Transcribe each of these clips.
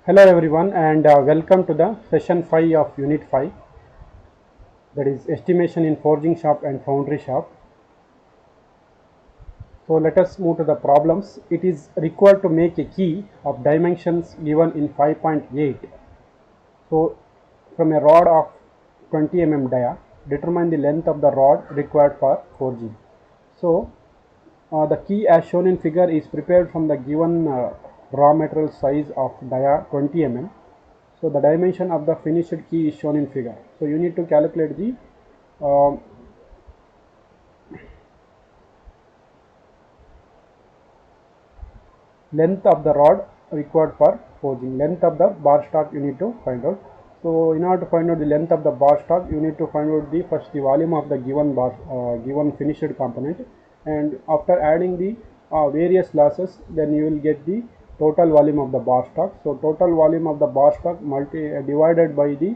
Hello everyone and welcome to the session 5 of unit 5, that is estimation in forging shop and foundry shop. So let us move to the problems. It is required to make a key of dimensions given in 5.8. So from a rod of 20 dia, determine the length of the rod required for forging. So the key as shown in figure is prepared from the given raw material size of dia 20 So the dimension of the finished key is shown in figure. So you need to calculate the length of the rod required for forging. Length of the bar stock you need to find out. So in order to find out the length of the bar stock, you need to find out the first the volume of the given finished component, and after adding the various losses, then you will get the total volume of the bar stock. So total volume of the bar stock divided by the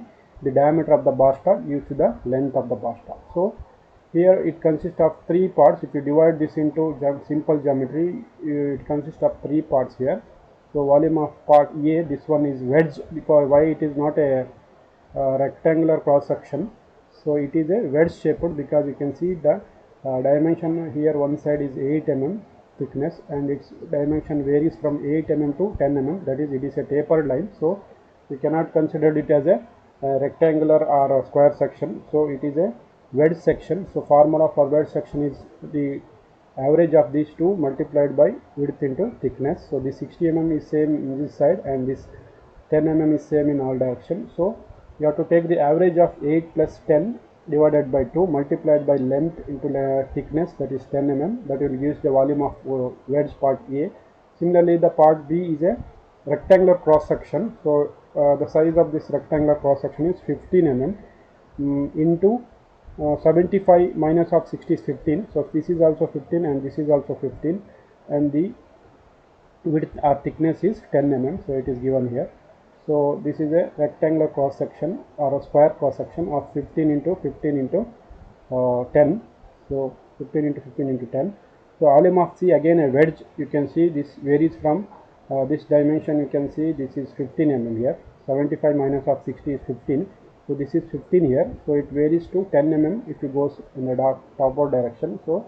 diameter of the bar stock gives the length of the bar stock. So here it consists of three parts. If you divide this into simple geometry, it consists of three parts here. So volume of part A, this one is wedge, because why it is not a rectangular cross section. So it is a wedge shaped, because you can see the dimension here. One side is 8 thickness, and its dimension varies from 8 to 10 that is, it is a tapered line. So we cannot consider it as a rectangular or a square section. So it is a wedge section. So formula for wedge section is the average of these two multiplied by width into thickness. So this 60 is same in this side, and this 10 is same in all directions. So you have to take the average of 8 plus 10 divided by 2 multiplied by length into thickness, that is 10 that will give the volume of wedge part A. Similarly, the part B is a rectangular cross section. So the size of this rectangular cross section is 15 into 75 minus of 60 is 15. So this is also 15 and this is also 15, and the width or thickness is 10 so it is given here. So this is a rectangular cross section or a square cross section of 15 into 15 into 10. So 15 into 15 into 10. So volume of C, again a wedge. You can see this varies from this dimension. You can see this is 15 here. 75 minus of 60 is 15. So this is 15 here. So it varies to 10 if it goes in the topward direction. So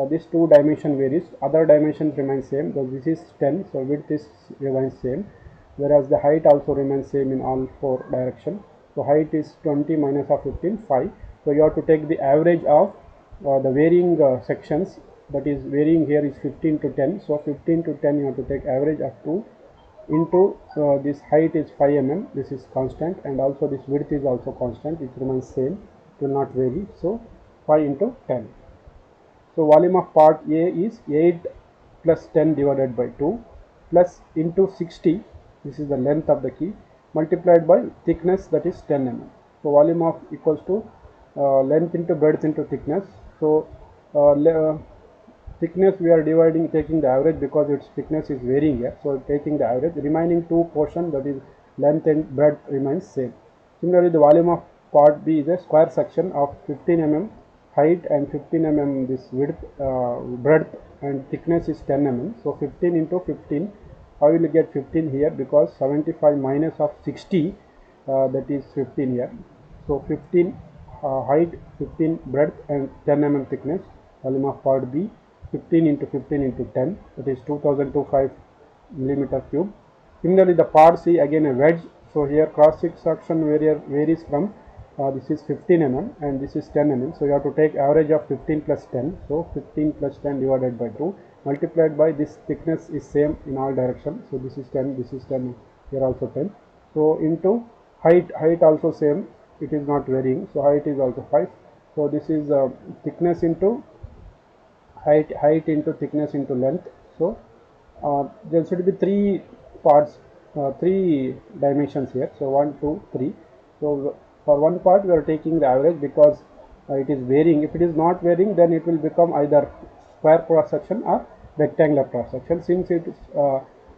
this two dimension varies. Other dimensions remain same. So this is 10. So width is remains same, whereas the height also remains same in all four directions. So height is 20 minus of 15, 5. So you have to take the average of the varying sections, that is varying here is 15 to 10. So 15 to 10 you have to take average of 2 into this height is 5 this is constant, and also this width is also constant, it remains same, it will not vary. So 5 into 10. So volume of part A is 8 plus 10 divided by 2 plus into 60, this is the length of the key, multiplied by thickness, that is 10 So volume of equals to length into breadth into thickness. So thickness we are dividing, taking the average, because its thickness is varying here. So taking the average, remaining two portion, that is length and breadth, remains same. Similarly, the volume of part B is a square section of 15 height and 15 this width, breadth, and thickness is 10 So 15 into 15, how will you get 15 here, because 75 minus of 60, that is 15 here. So 15 height, 15 breadth, and 10 thickness. Volume of part B, 15 into 15 into 10, that is 2025 millimeter cube. Similarly, the part C, again a wedge. So here cross section varies from this is 15 and this is 10 So you have to take average of 15 plus 10. So 15 plus 10 divided by 2 multiplied by this thickness is same in all directions. So this is 10, this is 10, here also 10. So into height also same, it is not varying. So height is also 5. So this is thickness into height into thickness into length. So there should be three parts, three dimensions here. So 1, 2, 3. So for one part we are taking the average, because it is varying. If it is not varying, then it will become either square cross section or rectangular cross section. Since its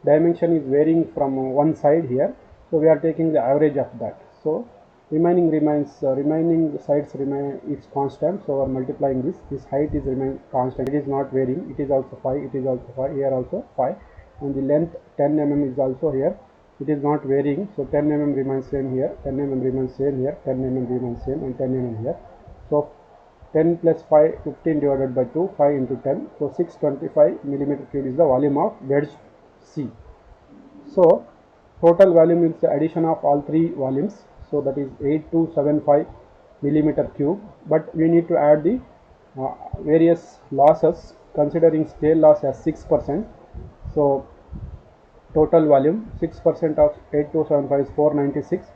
dimension is varying from one side here, so we are taking the average of that. So remaining sides remain, it's constant. So we are multiplying this height is remain constant, it is not varying, it is also 5, it is also 5, here also 5, and the length 10 is also here it is not varying. So 10 mm remains same here, 10 mm remains same here, 10 mm remains same, and 10 mm here. So 10 plus 5, 15 divided by 2, 5 into 10. So 625 millimeter cube is the volume of wedge C. So total volume is the addition of all three volumes. So that is 8275 millimeter cube. But we need to add the various losses, considering scale loss as 6%. So total volume 6% of 8275 is 496.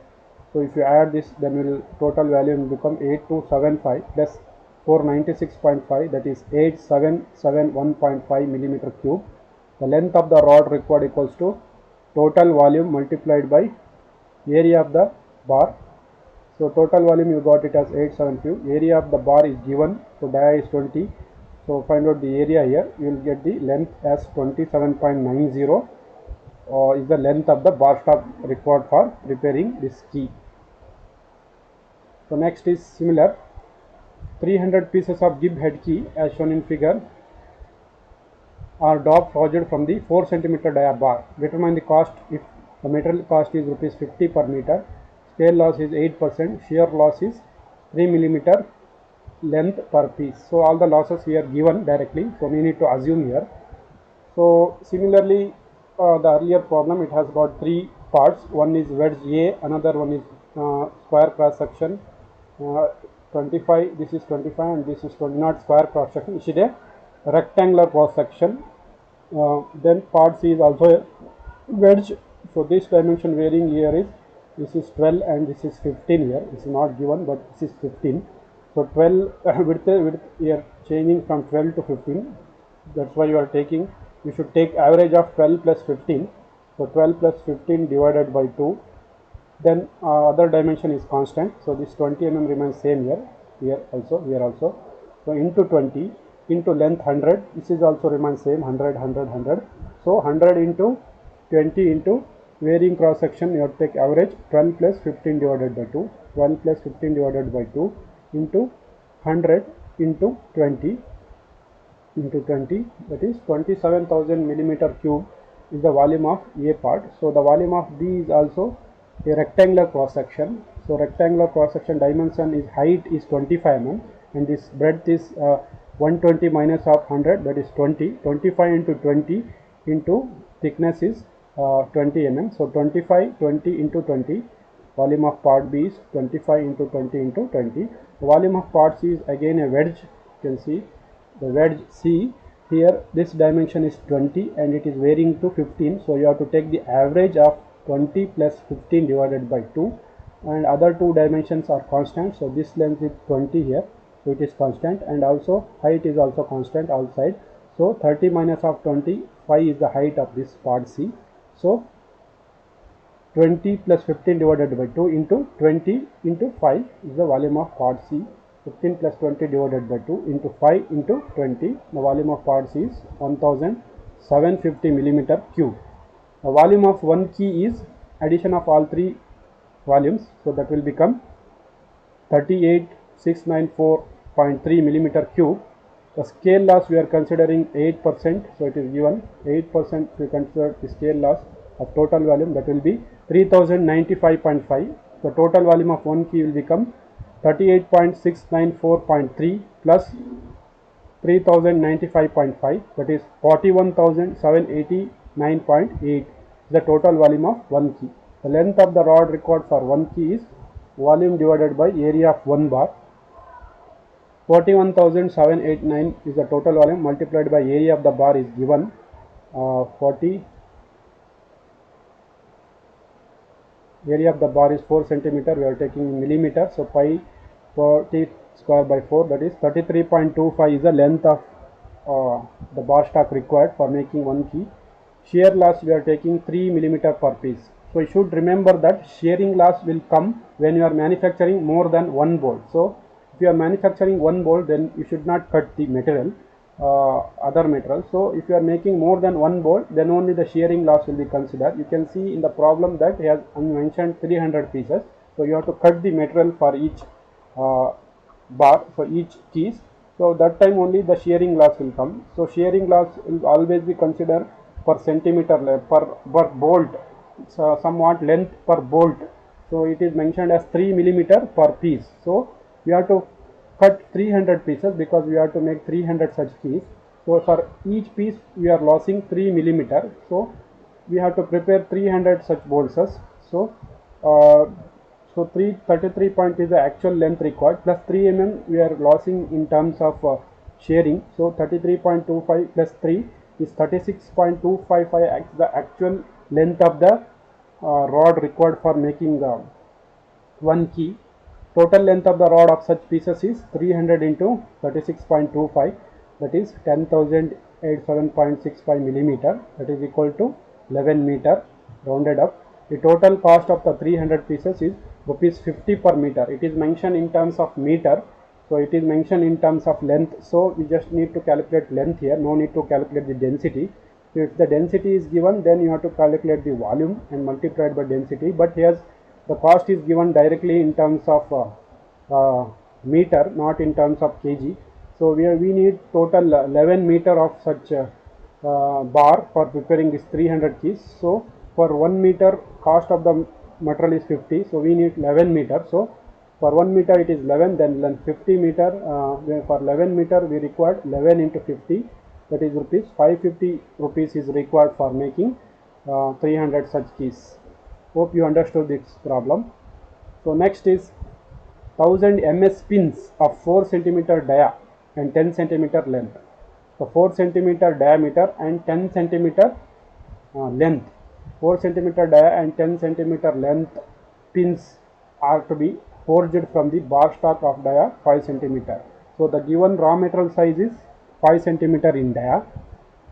So if you add this, then will total volume will become 8275 plus 496.5, that is 8771.5 millimeter cube. The length of the rod required equals to total volume multiplied by area of the bar. So total volume you got it as 872. Area of the bar is given, so dia is 20. So find out the area here. You will get the length as 27.90 is the length of the bar stop required for preparing this key. So next is similar. 300 pieces of gib head key as shown in figure are dop forged from the 4 cm dia bar. Determine the cost if the material cost is rupees 50 per meter. Scale loss is 8%. Shear loss is 3 mm length per piece. So all the losses here given directly. So we need to assume here. So similarly, the earlier problem, it has got three parts. One is wedge A, another one is square cross section 25. This is 25 and this is 20. Not square cross section. It is a rectangular cross section. Then part C is also a wedge. So this dimension varying here is, this is 12 and this is 15 here. This is not given, but this is 15. So 12 width here changing from 12 to 15. That's why you are taking, you should take average of 12 plus 15. So 12 plus 15 divided by 2. Then other dimension is constant. So this 20 mm remains same here. Here also. So into 20 into length 100. This is also remains same, 100, 100, 100. So 100 into 20 into varying cross section. You have to take average 12 plus 15 divided by 2. 12 plus 15 divided by 2 into 100 into 20 into 20, that is 27,000 millimeter cube is the volume of A part. So the volume of B is also a rectangular cross section. So rectangular cross section dimension is, height is 25 mm and this breadth is 120 minus of 100, that is 20. 25 into 20 into thickness is 20 mm. So 25, 20 into 20. Volume of part B is 25 into 20 into 20. The volume of part C is again a wedge. You can see the wedge C here, this dimension is 20 and it is varying to 15. So you have to take the average of 20 plus 15 divided by 2, and other two dimensions are constant. So this length is 20 here, so it is constant, and also height is also constant outside. So 30 minus of 20, 5 is the height of this part C. So 20 plus 15 divided by 2 into 20 into 5 is the volume of part C. 15 plus 20 divided by 2 into 5 into 20. The volume of part C is 1750 millimeter cube. The volume of one key is addition of all three volumes. So that will become 38694.3 millimeter cube. The scale loss we are considering 8%. So it is given 8%. We consider the scale loss of total volume, that will be 3095.5. The total volume of one key will become 38.694.3 plus 3095.5, that is 41,789.8, the total volume of one key. The length of the rod required for one key is volume divided by area of one bar. 41,789 is the total volume multiplied by area of the bar is given 40. Area of the bar is 4 centimeter. We are taking in millimeter. So pi 40 square by 4, that is 33.25 is the length of the bar stock required for making one key. Shear loss we are taking 3 millimeter per piece. So you should remember that shearing loss will come when you are manufacturing more than one bolt. So if you are manufacturing one bolt, then you should not cut the material, other material. So if you are making more than one bolt, then only the shearing loss will be considered. You can see in the problem that he has mentioned 300 pieces. So you have to cut the material for each bar, for each keys. So that time only the shearing loss will come. So shearing loss will always be considered per centimeter per bolt. somewhat length per bolt. So it is mentioned as 3 millimeter per piece. So we have to cut 300 pieces because we have to make 300 such keys. So for each piece we are losing 3 millimeter. So we have to prepare 300 such bolts. So uh, so 333 point is the actual length required, plus 3 we are losing in terms of sharing. So 33.25 plus 3 is 36.255 the actual length of the rod required for making one key. Total length of the rod of such pieces is 300 into 36.25, that is 10,087.65 millimeter, that is equal to 11 meter rounded up. The total cost of the 300 pieces is rupees 50 per meter. It is mentioned in terms of meter, so it is mentioned in terms of length. So we just need to calculate length here, no need to calculate the density. So if the density is given, then you have to calculate the volume and multiply it by density. But here's the cost is given directly in terms of meter, not in terms of kg. So we need total 11 meter of such bar for preparing this 300 keys. So for 1 meter cost of the material is 50, so we need 11 meter. So for 1 meter it is 11, then 50 meter, for 11 meter we required 11 into 50, that is rupees 550 rupees is required for making 300 such keys. Hope you understood this problem. So next is 1000 ms pins of 4 centimeter dia and 10 centimeter length. So 4 centimeter diameter and 10 centimeter length. 4 centimeter dia and 10 centimeter length pins are to be forged from the bar stock of dia 5 centimeter. So the given raw material size is 5 centimeter in dia.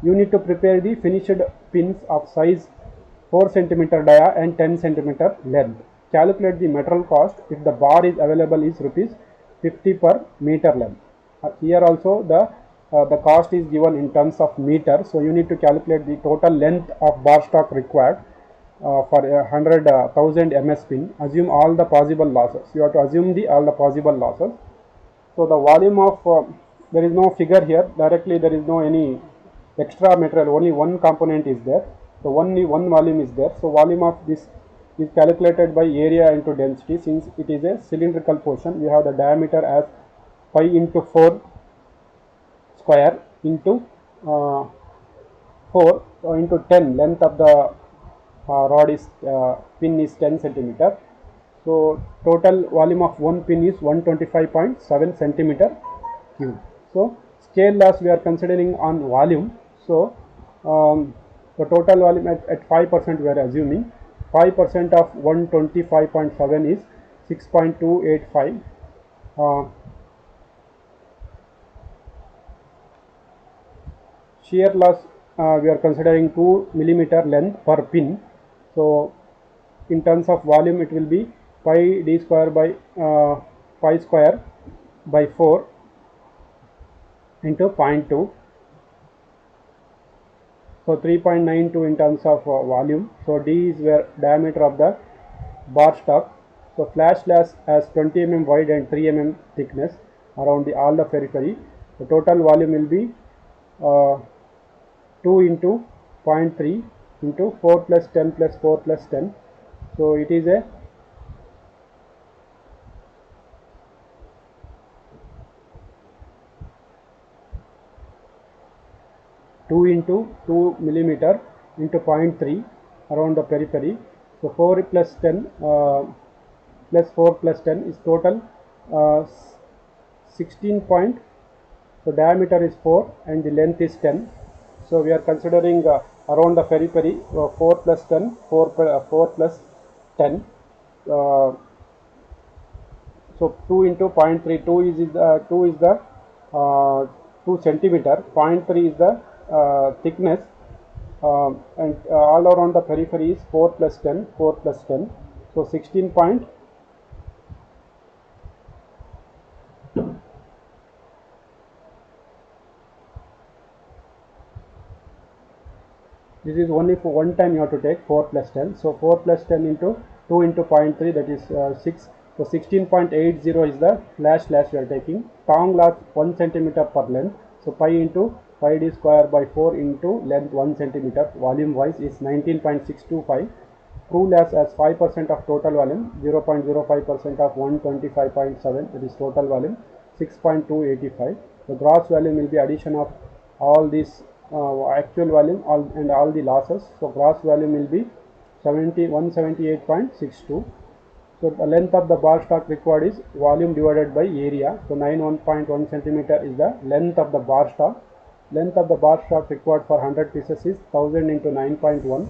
You need to prepare the finished pins of size 4 centimeter dia and 10 centimeter length. Calculate the material cost if the bar is available is rupees 50 per meter length. Here also the cost is given in terms of meter, so you need to calculate the total length of bar stock required for 100,000 ms pin. Assume all the possible losses. You have to assume all the possible losses. So the volume of there is no figure here directly. There is no any extra material. Only one component is there. So only one volume is there. So volume of this is calculated by area into density. Since it is a cylindrical portion, we have the diameter as pi into 4 square into 4 into 10. Length of the rod is pin is 10 centimeter. So total volume of one pin is 125.7 centimeter cube. So scale loss we are considering on volume. So the total volume at 5% we are assuming. 5% of 125.7 is 6.285. Shear loss we are considering 2 millimeter length per pin. So in terms of volume it will be pi d square by pi square by 4 into 0.2. So 3.92 in terms of volume. So d is where diameter of the bar stock. So flash glass has 20 mm wide and 3 mm thickness around all the periphery. The total volume will be 2 into 0.3 into 4 plus 10 plus 4 plus 10. So it is a 2 into 2 millimeter into 0.3 around the periphery. So 4 plus 10 plus 4 plus 10 is total 16 point. So diameter is 4 and the length is 10. So we are considering around the periphery 4 plus 10, 4 plus 10. So 2 into 0.3, 2 is the 2 centimeter, 0.3 is the thickness, and all around the periphery is 4 plus 10, 4 plus 10. So 16 point. This is only for one time you have to take 4 plus 10. So 4 plus 10 into 2 into 0.3, that is 6. So 16.80 is the flash we are taking. Tong loss 1 centimeter per length. So pi into pi d square by 4 into length 1 centimeter volume wise is 19.625. true loss as 5% of total volume, 0.05% of 125.7, that is total volume, 6.285. The gross volume will be addition of all these actual volume and all the losses. So gross volume will be 178.62. So the length of the bar stock required is volume divided by area. So 91.1 centimeter is the length of the bar stock. Length of the bar stock required for 100 pieces is 1000 into 9.1.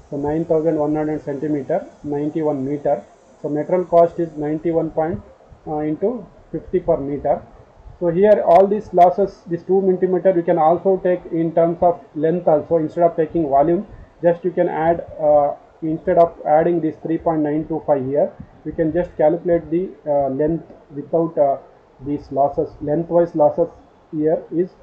So 9100 centimeter, 91 meter. So material cost is 91 into 50 per meter. So here all these losses, this 2 millimeter, you can also take in terms of length also. Instead of taking volume, just you can add, instead of adding this 3.925 here, you can just calculate the length without these losses. Lengthwise losses here is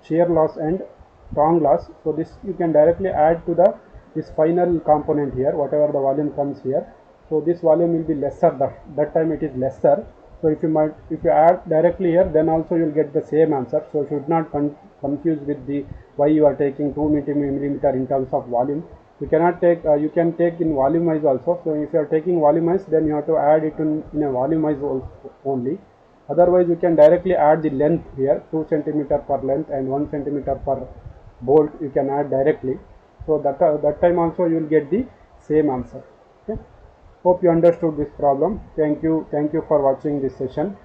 shear loss and strong loss. So this you can directly add to the this final component here, whatever the volume comes here. So this volume will be lesser, that time it is lesser. So if you add directly here, then also you will get the same answer. So you should not confuse with the why you are taking 2 millimeter in terms of volume. You cannot take, you can take in volume wise also. So if you are taking volume wise, then you have to add it in a volume wise only. Otherwise you can directly add the length here, 2 centimeter per length and 1 centimeter per bolt, you can add directly. So that time also you will get the same answer. Okay. Hope you understood this problem. Thank you for watching this session.